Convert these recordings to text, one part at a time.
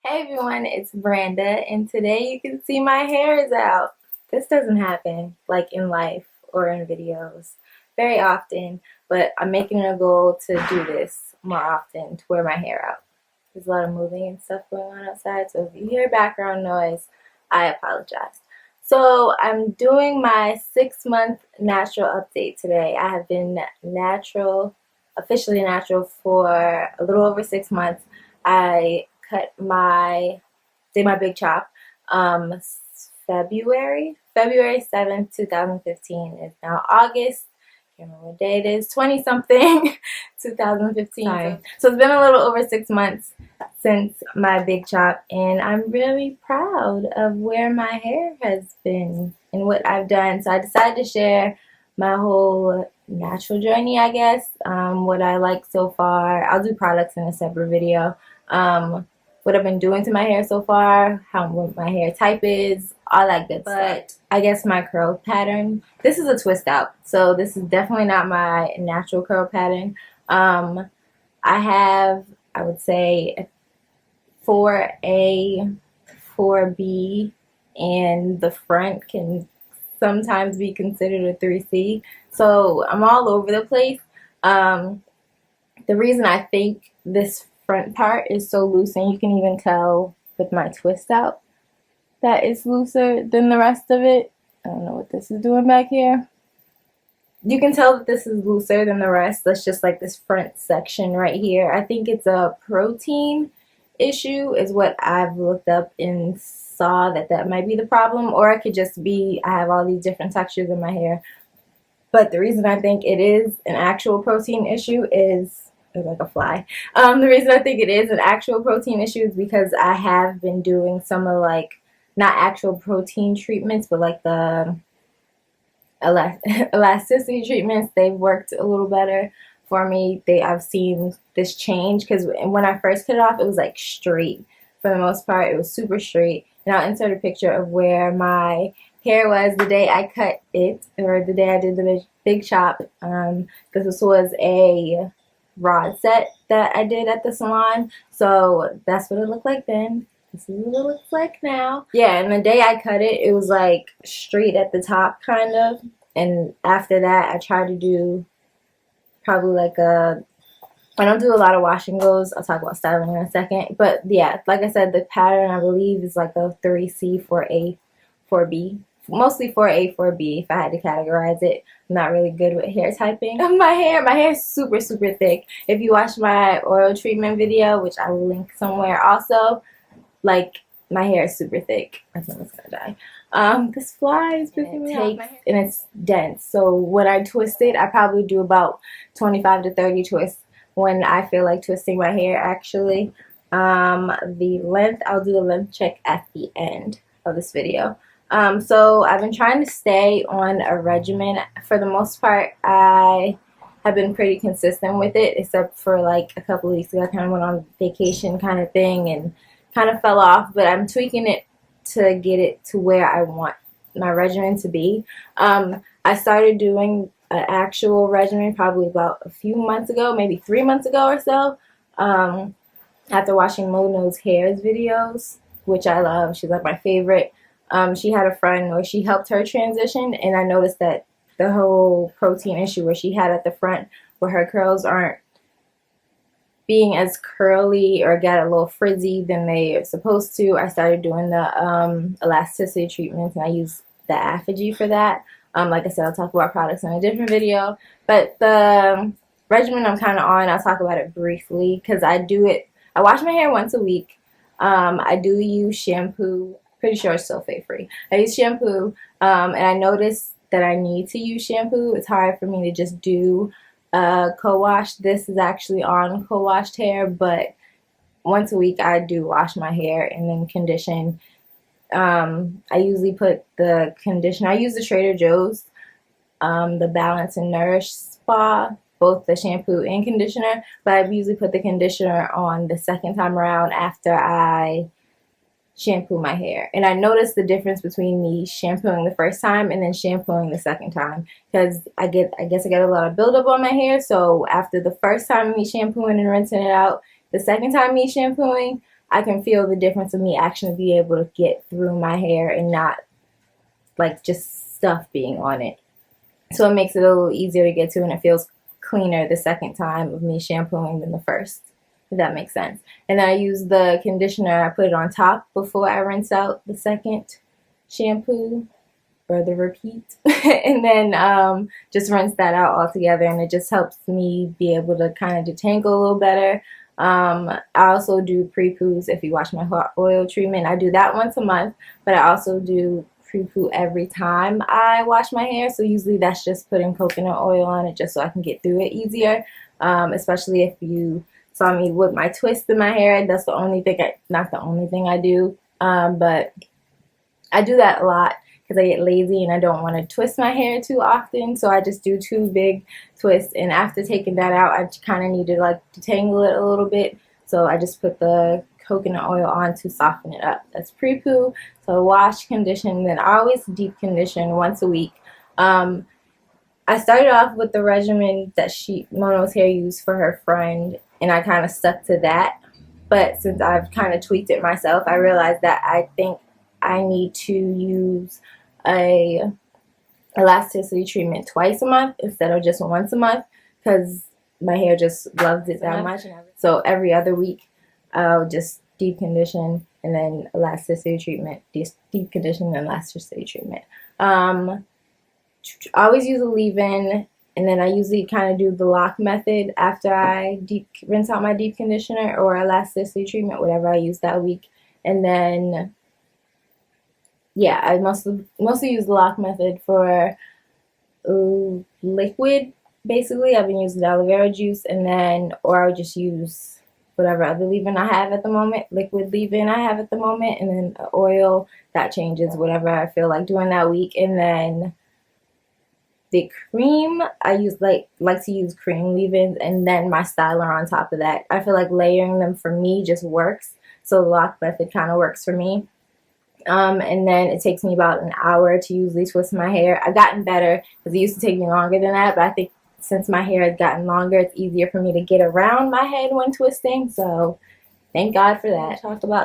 Hey everyone, it's Branda, and today you can see my hair is out. This doesn't happen like in life or in videos very often, but I'm making it a goal to do this more often, to wear my hair out. There's a lot of moving and stuff going on outside, so if you hear background noise, I apologize. So I'm doing my 6-month natural update today. I have been officially natural for a little over 6 months. I did my big chop February 7th, 2015. It's now August. Can't remember what day it is, 20 something 2015. Sorry. So it's been a little over 6 months since my big chop, and I'm really proud of where my hair has been and what I've done. So I decided to share my whole natural journey, I guess, what I like so far. I'll do products in a separate video. What I've been doing to my hair so far, what my hair type is, all that good stuff. But I guess my curl pattern, this is a twist out, so this is definitely not my natural curl pattern. I have, I would say, 4A, 4B, and the front can sometimes be considered a 3C. So I'm all over the place. The reason I think this front part is so loose, and you can even tell with my twist out that it's looser than the rest of it. I don't know what this is doing back here. You can tell that this is looser than the rest. That's just like this front section right here. I think it's a protein issue is what I've looked up and saw that might be the problem, or it could just be I have all these different textures in my hair. But the reason I think it is an actual protein issue is like a fly. The reason I think it is an actual protein issue is because I have been doing some of like not actual protein treatments, but like the elasticity treatments. They've worked a little better for me. I've seen this change because when I first cut it off, it was like straight for the most part. It was super straight, and I'll insert a picture of where my hair was the day I cut it, or the day I did the big chop. Because this was a rod set that I did at the salon, so that's what it looked like then. This is what it looks like now. Yeah, and the day I cut it, it was like straight at the top kind of, and after that I tried to do probably like I don't do a lot of wash and goes. I'll talk about styling in a second, but yeah, like I said, the pattern I believe is like a 3C, 4A, 4B. Mostly 4A, 4B if I had to categorize it. I'm not really good with hair typing. My hair is super, super thick. If you watch my oil treatment video, which I will link somewhere also, like, my hair is super thick. I think it's gonna die. This fly is pissing me off. And it's dense. So when I twist it, I probably do about 25 to 30 twists when I feel like twisting my hair, actually. The length, I'll do a length check at the end of this video. So I've been trying to stay on a regimen. For the most part, I have been pretty consistent with it, except for like a couple of weeks ago. I kind of went on vacation kind of thing and kind of fell off, but I'm tweaking it to get it to where I want my regimen to be. I started doing an actual regimen probably about a few months ago, maybe 3 months ago or so, after watching Mono's Hair's videos, which I love. She's like my favorite. She had a friend where she helped her transition, and I noticed that the whole protein issue where she had at the front, where her curls aren't being as curly or get a little frizzy than they are supposed to. I started doing the elasticity treatments, and I use the Affigy for that. Like I said, I'll talk about products in a different video, but the regimen I'm kind of on, I'll talk about it briefly because I wash my hair once a week. I do use shampoo. Pretty sure it's sulfate free. I use shampoo, and I noticed that I need to use shampoo. It's hard for me to just do co-wash. This is actually on co-washed hair, but once a week I do wash my hair and then condition. I usually put the conditioner. I use the Trader Joe's, the Balance and Nourish Spa, both the shampoo and conditioner, but I usually put the conditioner on the second time around after I shampoo my hair. And I noticed the difference between me shampooing the first time and then shampooing the second time, because I guess I get a lot of buildup on my hair. So after the first time me shampooing and rinsing it out, the second time me shampooing, I can feel the difference of me actually being able to get through my hair and not like just stuff being on it. So it makes it a little easier to get to, and it feels cleaner the second time of me shampooing than the first, if that makes sense. And then I use the conditioner, I put it on top before I rinse out the second shampoo or the repeat. And then just rinse that out all together, and it just helps me be able to kind of detangle a little better. I also do pre-poos. If you watch my hot oil treatment, I do that once a month, but I also do pre-poo every time I wash my hair. So usually that's just putting coconut oil on it just so I can get through it easier, especially if you saw me with my twist in my hair. That's the only thing, not the only thing I do, but I do that a lot because I get lazy and I don't want to twist my hair too often. So I just do 2 big twists, and after taking that out, I kind of need to like detangle it a little bit. So I just put the coconut oil on to soften it up. That's pre-poo. So wash, condition, then I always deep condition once a week. I started off with the regimen that Mono's hair used for her friend, and I kind of stuck to that. But since I've kind of tweaked it myself, I realized that I think I need to use a elasticity treatment twice a month instead of just once a month, because my hair just loves it that much. So every other week I'll just deep condition and then elasticity treatment, deep condition and elasticity treatment. I always use a leave-in, and then I usually kind of do the lock method after I rinse out my deep conditioner or elasticity treatment, whatever I use that week. And then yeah, I mostly use the lock method for liquid. Basically, I've been using aloe vera juice, and then or I'll just use whatever other leave-in I have at the moment, liquid leave-in I have at the moment, and then oil that changes whatever I feel like doing that week. And then the cream, I use like to use cream leave-ins and then my styler on top of that. I feel like layering them for me just works, so the lock method kind of works for me. And then it takes me about an hour to usually twist my hair. I've gotten better because it used to take me longer than that, but I think since my hair has gotten longer, it's easier for me to get around my head when twisting. So thank God for that.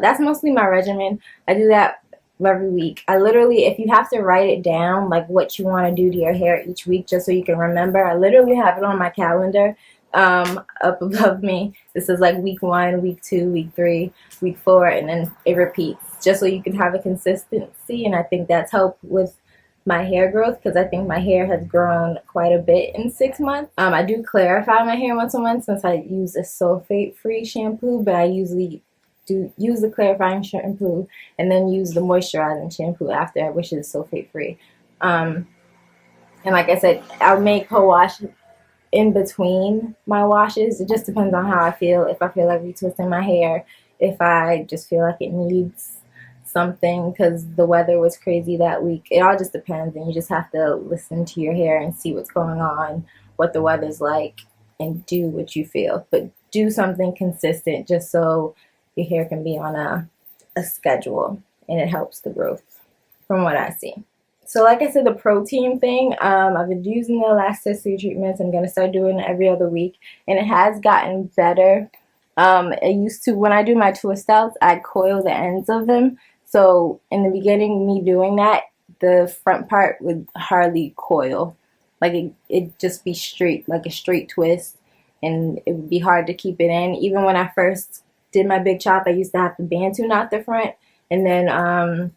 That's mostly my regimen. I do that every week. I literally, if you have to write it down, like what you want to do to your hair each week, just so you can remember, I literally have it on my calendar up above me. This is like week 1, week 2, week 3, week 4, and then it repeats, just so you can have a consistency. And I think that's helped with my hair growth, because I think my hair has grown quite a bit in 6 months. I do clarify my hair once a month since I use a sulfate-free shampoo, but I usually do use the clarifying shampoo and then use the moisturizing shampoo after, which is sulfate-free. And like I said, I'll make co-wash in between my washes. It just depends on how I feel. If I feel like retwisting my hair, if I just feel like it needs something because the weather was crazy that week. It all just depends, and you just have to listen to your hair and see what's going on, what the weather's like, and do what you feel. But do something consistent just so your hair can be on a schedule, and it helps the growth from what I see. So like I said, the protein thing, I've been using the elasticity treatments. I'm going to start doing it every other week, and it has gotten better. I used to, when I do my twist outs, I coil the ends of them. So in the beginning, me doing that, the front part would hardly coil. Like it'd just be straight, like a straight twist, and it would be hard to keep it in. Even when I first did my big chop, I used to have to Bantu knot the front, and then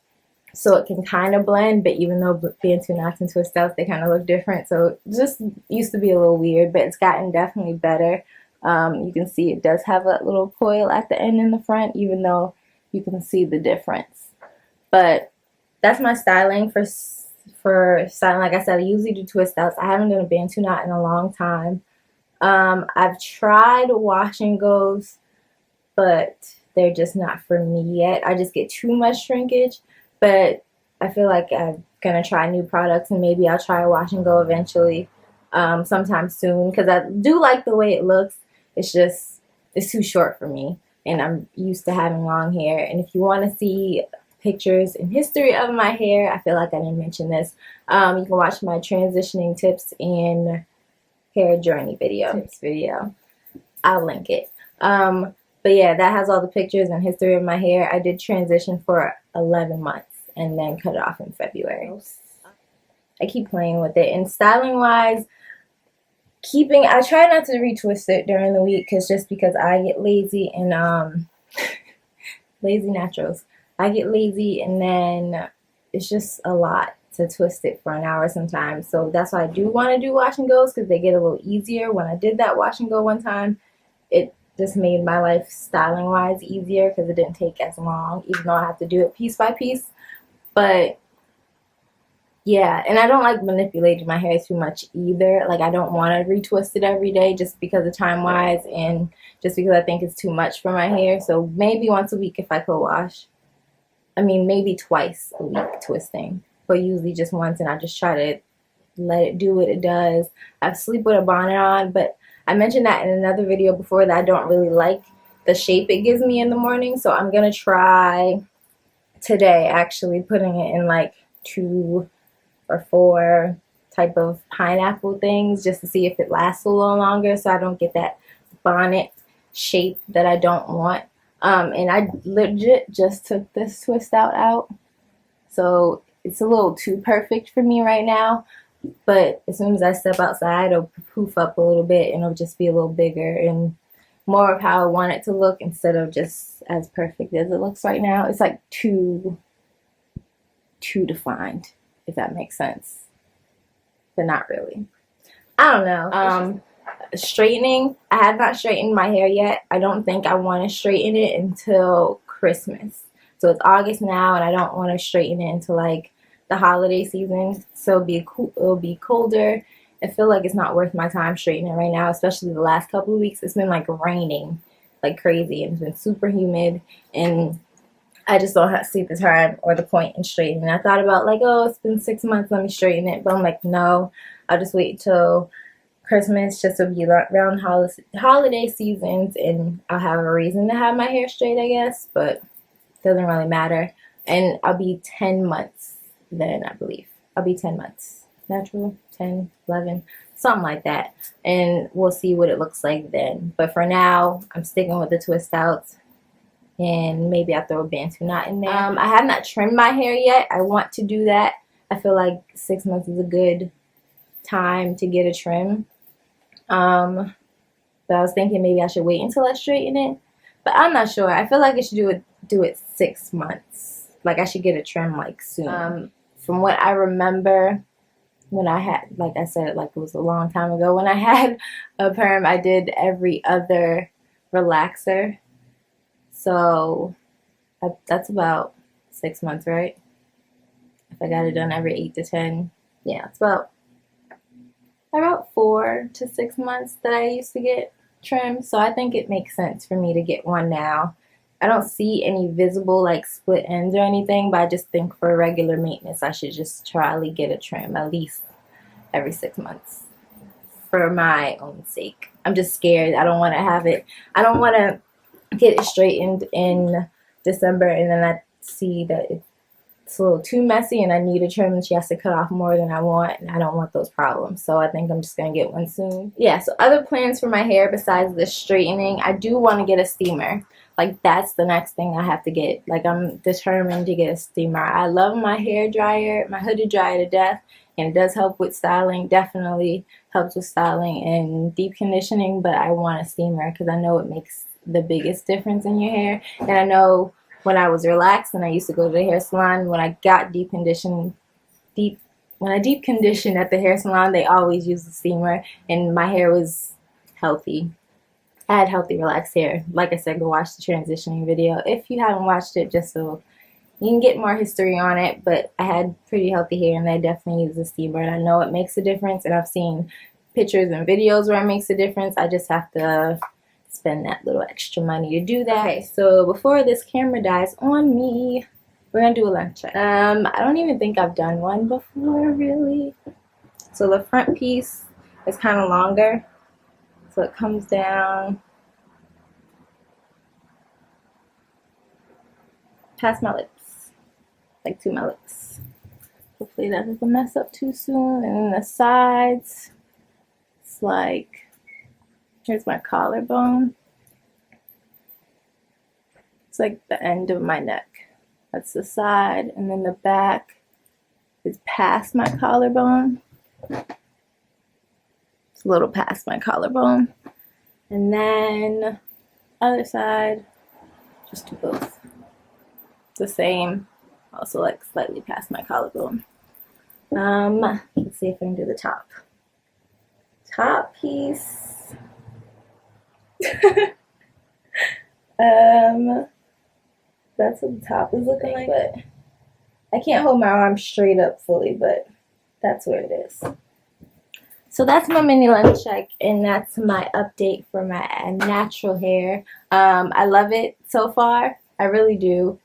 so it can kind of blend, but even though Bantu knots and twist outs, they kind of look different. So it just used to be a little weird, but it's gotten definitely better. You can see it does have a little coil at the end in the front, even though you can see the difference. But that's my styling for styling. Like I said, I usually do twist outs. I haven't done a Bantu knot in a long time. I've tried wash and goes, but they're just not for me yet. I just get too much shrinkage. But I feel like I'm going to try new products, and maybe I'll try a wash and go eventually sometime soon, because I do like the way it looks. It's just, it's too short for me, and I'm used to having long hair. And if you want to see pictures and history of my hair, I feel like I didn't mention this, you can watch my transitioning tips and hair journey video. I'll link it. But yeah, that has all the pictures and history of my hair. I did transition for 11 months and then cut it off in February. I keep playing with it. And styling wise, I try not to retwist it during the week because I get lazy and lazy naturals. I get lazy and then it's just a lot to twist it for an hour sometimes. So that's why I do want to do wash and goes, because they get a little easier. When I did that wash and go one time, it just made my life styling wise easier because it didn't take as long, even though I have to do it piece by piece. But yeah, and I don't like manipulating my hair too much either. Like, I don't want to retwist it every day just because of time wise and just because I think it's too much for my hair. So maybe once a week if I co-wash. I mean, maybe twice a week twisting, but usually just once, and I just try to let it do what it does. I sleep with a bonnet on, but I mentioned that in another video before that I don't really like the shape it gives me in the morning. So I'm going to try today actually putting it in like 2 or 4 type of pineapple things just to see if it lasts a little longer so I don't get that bonnet shape that I don't want. And I legit just took this twist out, so it's a little too perfect for me right now, but as soon as I step outside it'll poof up a little bit and it'll just be a little bigger and more of how I want it to look instead of just as perfect as it looks right now. It's like too defined, if that makes sense, but not really. I don't know. Straightening, I have not straightened my hair yet. I don't think I want to straighten it until Christmas. So it's August now and I don't want to straighten it until like the holiday season. So it'll be colder. I feel like it's not worth my time straightening right now, especially the last couple of weeks. It's been like raining like crazy and it's been super humid and I just don't see the time or the point in straightening. I thought about like, oh, it's been 6 months, let me straighten it. But I'm like, no, I'll just wait till Christmas just to be around holiday seasons and I'll have a reason to have my hair straight, I guess, but it doesn't really matter. And I'll be 10 months then, I believe. I'll be 10 months. Natural, 10, 11, something like that. And we'll see what it looks like then. But for now, I'm sticking with the twist outs. And maybe I'll throw a Bantu knot in there. I have not trimmed my hair yet. I want to do that. I feel like 6 months is a good time to get a trim. But I was thinking maybe I should wait until I straighten it. But I'm not sure. I feel like I should do it 6 months. Like I should get a trim like soon. From what I remember, when I had, like I said, like it was a long time ago, when I had a perm, I did every other relaxer. So that's about 6 months, right? If I got it done every 8 to 10, yeah, it's about 4 to 6 months that I used to get trimmed. So I think it makes sense for me to get one now. I don't see any visible like split ends or anything, but I just think for regular maintenance, I should just try to get a trim at least every 6 months for my own sake. I'm just scared. I don't want to have it. I don't want to get it straightened in December and then I see that it's a little too messy and I need a trim and she has to cut off more than I want, and I don't want those problems. So I think I'm just going to get one soon. Yeah, so other plans for my hair besides the straightening, I do want to get a steamer. Like that's the next thing I have to get. Like I'm determined to get a steamer. I love my hair dryer, my hooded dryer to death, and it does help with styling. Definitely helps with styling and deep conditioning, but I want a steamer because I know it makes the biggest difference in your hair. And I know when I was relaxed and I used to go to the hair salon, when I got deep conditioned at the hair salon, they always used the steamer and my hair was healthy. I had healthy, relaxed hair. Like I said, go watch the transitioning video if you haven't watched it, just so you can get more history on it. But I had pretty healthy hair and I definitely use the steamer and I know it makes a difference, and I've seen pictures and videos where it makes a difference. I just have to spend that little extra money to do that. Okay, so before this camera dies on me, we're gonna do a lunch check. I don't even think I've done one before, really. So the front piece is kind of longer, so it comes down past my lips, like to my lips. Hopefully that doesn't mess up too soon. And then the sides, it's like, here's my collarbone. It's like the end of my neck. That's the side, and then the back is past my collarbone. It's a little past my collarbone. And then other side, just do both. The same, also like slightly past my collarbone. Let's see if I can do the top. Top piece. That's what the top is looking like, but I can't hold my arm straight up fully, but that's where it is. So that's my mini lens check, and that's my update for my natural hair. I love it so far. I really do.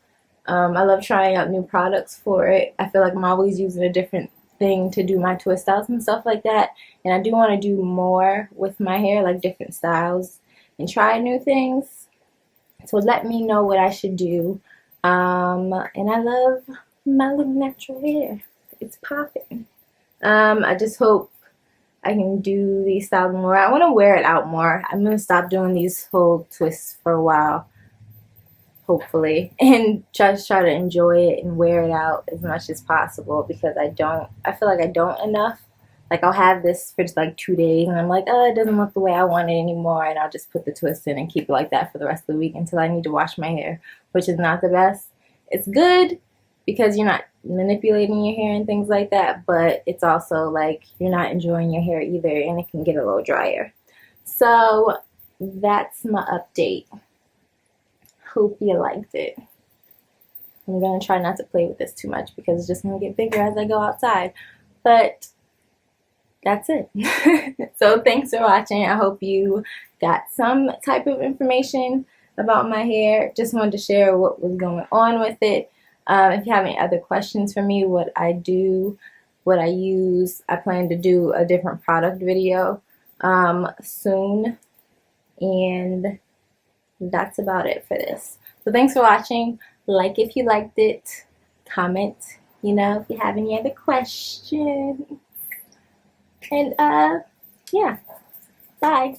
I love trying out new products for it. I feel like I'm always using a different thing to do my twist outs and stuff like that. And I do want to do more with my hair, like different styles, and try new things. So let me know what I should do. And I love my little natural hair. It's popping. I just hope I can do these styles more. I want to wear it out more. I'm going to stop doing these whole twists for a while, hopefully, and just try to enjoy it and wear it out as much as possible, because I feel like I don't enough. Like, I'll have this for just like 2 days and I'm like, oh, it doesn't look the way I want it anymore, and I'll just put the twist in and keep it like that for the rest of the week until I need to wash my hair, which is not the best. It's good because you're not manipulating your hair and things like that, but it's also like you're not enjoying your hair either, and it can get a little drier. So that's my update. Hope you liked it. I'm going to try not to play with this too much because it's just going to get bigger as I go outside. But that's it. So thanks for watching. I hope you got some type of information about my hair. Just wanted to share what was going on with it. If you have any other questions for me, what I do, what I use, I plan to do a different product video soon. And that's about it for this. So thanks for watching. Like if you liked it. Comment, if you have any other questions. And yeah, bye.